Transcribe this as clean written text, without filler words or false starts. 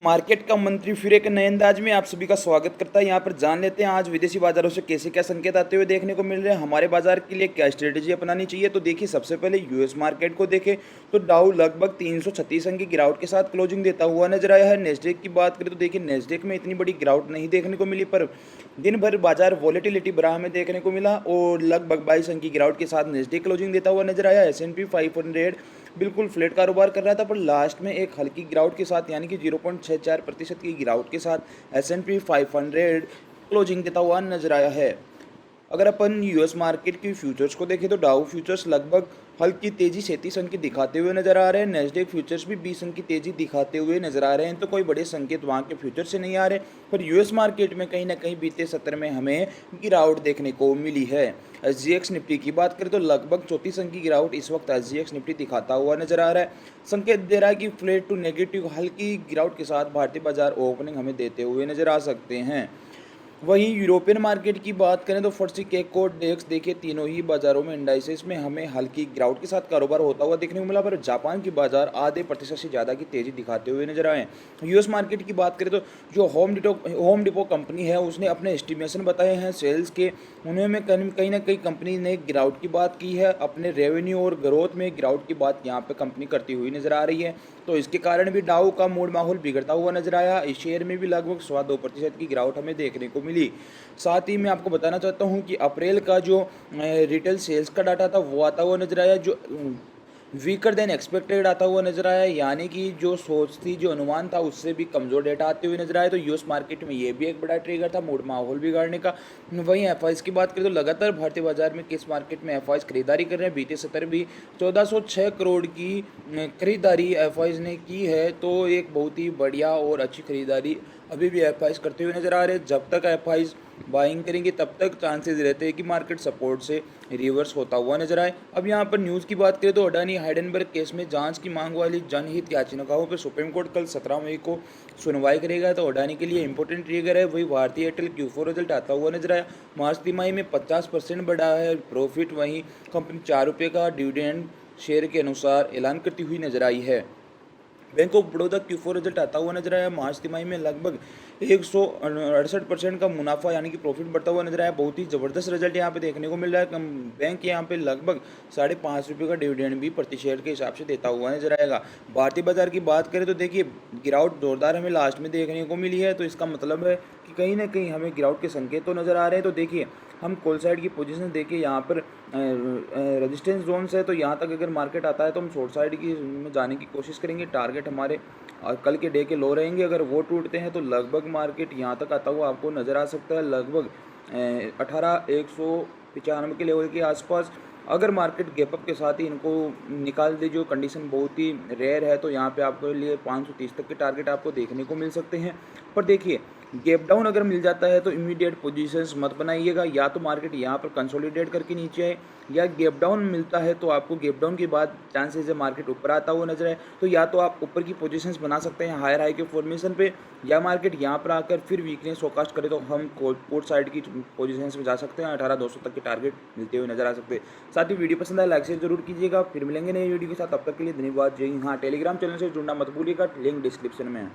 Market का मंत्री फिर एक नए अंदाज में आप सभी का स्वागत करता है। यहाँ पर जान लेते हैं आज विदेशी बाजारों से कैसे क्या संकेत आते हुए देखने को मिल रहे हैं, हमारे बाजार के लिए क्या स्ट्रेटेजी अपनानी चाहिए। तो देखिए, सबसे पहले यूएस मार्केट को देखें तो डाउ लगभग 336 अंक की गिरावट के साथ क्लोजिंग देता हुआ नजर आया है। नेस्डेक की बात करें तो देखिए, नेस्डेक में इतनी बड़ी गिरावट नहीं देखने को मिली, पर दिन भर बाजार वॉलेटिलिटी बराह में देखने को मिला और लगभग 22 अंक की गिरावट के साथ नेस्डेक क्लोजिंग देता हुआ नजर आया। S&P 500 बिल्कुल फ्लैट कारोबार कर रहा था, पर लास्ट में एक हल्की गिरावट के साथ यानी कि 0.64% की गिरावट के साथ S&P 500 क्लोजिंग देता हुआ नजर आया है। अगर अपन यूएस मार्केट की फ्यूचर्स को देखें तो डाउ फ्यूचर्स लगभग हल्की तेजी 37 अंक की दिखाते हुए नजर आ रहे हैं। नेस्डेक फ्यूचर्स भी 20 अंक की तेजी दिखाते हुए नजर आ रहे हैं। तो कोई बड़े संकेत वहां के फ्यूचर से नहीं आ रहे, पर यूएस मार्केट में कहीं ना कहीं बीते सत्र में हमें गिरावट देखने को मिली है। SGX निफ्टी की बात करें तो लगभग 34 अंक की गिरावट इस वक्त SGX निफ्टी दिखाता हुआ नजर आ रहा है। संकेत दे रहा है कि फ्लैट टू नेगेटिव हल्की गिरावट के साथ भारतीय बाजार ओपनिंग हमें देते हुए नजर आ सकते हैं। वहीं यूरोपियन मार्केट की बात करें तो FTSE CAC और डेक्स देखिए, तीनों ही बाजारों में इंडाइसेस में हमें हल्की गिरावट के साथ कारोबार होता हुआ देखने को मिला, पर जापान की बाजार आधे प्रतिशत से ज़्यादा की तेजी दिखाते हुए नजर आए। यूएस मार्केट की बात करें तो जो होम डिपो कंपनी है उसने अपने एस्टिमेशन बताए हैं सेल्स के, उन्होंने कहीं ना कहीं कंपनी ने गिरावट की बात की है। अपने रेवेन्यू और ग्रोथ में गिरावट की बात यहाँ पर कंपनी करती हुई नजर आ रही है, तो इसके कारण भी डाउ का मूड माहौल बिगड़ता हुआ नजर आया। इस शेयर में भी लगभग 2.25% की गिरावट हमें देखने को मिली। साथ ही मैं आपको बताना चाहता हूं कि अप्रैल का जो रिटेल सेल्स का डाटा था वो आता हुआ नजर आया, जो वीकर देन एक्सपेक्टेड आता हुआ नजर आया, यानी कि जो सोच थी, जो अनुमान था, उससे भी कमज़ोर डेटा आते हुए नजर आया। तो यूएस मार्केट में ये भी एक बड़ा ट्रिगर था मूड माहौल बिगाड़ने का। वहीं एफआईज की बात करें तो लगातार भारतीय बाजार में किस मार्केट में एफआईज खरीदारी कर रहे हैं। बीते सत्र भी 1406 करोड़ की खरीदारी एफआईज ने की है, तो एक बहुत ही बढ़िया और अच्छी खरीदारी अभी भी एफआईज करते हुए नजर आ रहे हैं। जब तक एफआईज बाइंग करेंगे तब तक चांसेस रहते हैं कि मार्केट सपोर्ट से रिवर्स होता हुआ नजर आए। अब यहाँ पर न्यूज़ की बात करें तो अडानी हाइडेनबर्ग केस में जांच की मांग वाली जनहित याचिकाओं पर सुप्रीम कोर्ट कल 17 मई को सुनवाई करेगा। तो अडानी के लिए इंपॉर्टेंट ट्रिगर है। वही भारतीय एयरटेल Q4 रिजल्ट आता हुआ नजर आया। मार्च तिमाही में 50% बढ़ा है प्रॉफिट। वहीं कंपनी ₹4 का डिविडेंड शेयर के अनुसार ऐलान करती हुई नजर आई है। Bank of Baroda Q4 result आता हुआ नजर आया। मार्च तिमाही में लगभग 168% का मुनाफा यानी कि प्रॉफिट बढ़ता हुआ नजर आया। बहुत ही ज़बरदस्त रिजल्ट यहाँ पे देखने को मिल रहा है। बैंक यहाँ पे लगभग ₹5.5 का डिविडेंड भी प्रति शेयर के हिसाब से देता हुआ नजर आएगा। भारतीय बाजार की बात करें तो देखिए, गिरावट जोरदार हमें लास्ट में देखने को मिली है, तो इसका मतलब है कि कहीं ना कहीं हमें गिरावट के संकेत तो नज़र आ रहे हैं। तो देखिए, हम कॉल साइड की पोजीशन देखिए, यहाँ पर रेजिस्टेंस जोन्स है, तो यहाँ तक अगर मार्केट आता है तो हम शॉर्ट साइड की में जाने की कोशिश करेंगे। टारगेट हमारे कल के डे के लो रहेंगे, अगर वो टूटते हैं तो लगभग मार्केट यहाँ तक आता हुआ आपको नज़र आ सकता है, लगभग 18,195 के लेवल के आसपास। अगर मार्केट गैप अप के साथ ही इनको निकाल दे, जो कंडीशन बहुत ही रेयर है, तो यहाँ पे आपके लिए 530 तक के टारगेट आपको देखने को मिल सकते हैं। पर देखिए, गैप डाउन अगर मिल जाता है तो इमीडिएट पोजीशंस मत बनाइएगा। या तो मार्केट यहाँ पर कंसोलिडेट करके नीचे आए, या गैप डाउन मिलता है तो आपको गैप डाउन के बाद चांसेस है मार्केट ऊपर आता हुआ नजर आए, तो या तो आप ऊपर की पोजीशंस बना सकते हैं हायर हाई के फॉर्मेशन पे, या मार्केट यहाँ पर आकर फिर वीकनेस फोरकास्ट करे तो हम कोट साइड की पोजीशंस में जा सकते हैं। 18,200 तक के टारगेट मिलते हुए नजर आ सकते हैं। साथ ही वीडियो पसंद आए लाइक शेयर जरूर कीजिएगा। फिर मिलेंगे नई वीडियो के साथ, तब तक के लिए धन्यवाद। जय हिंद। हाँ, टेलीग्राम चैनल से जुड़ना मत भूलिएगा, लिंक डिस्क्रिप्शन में है।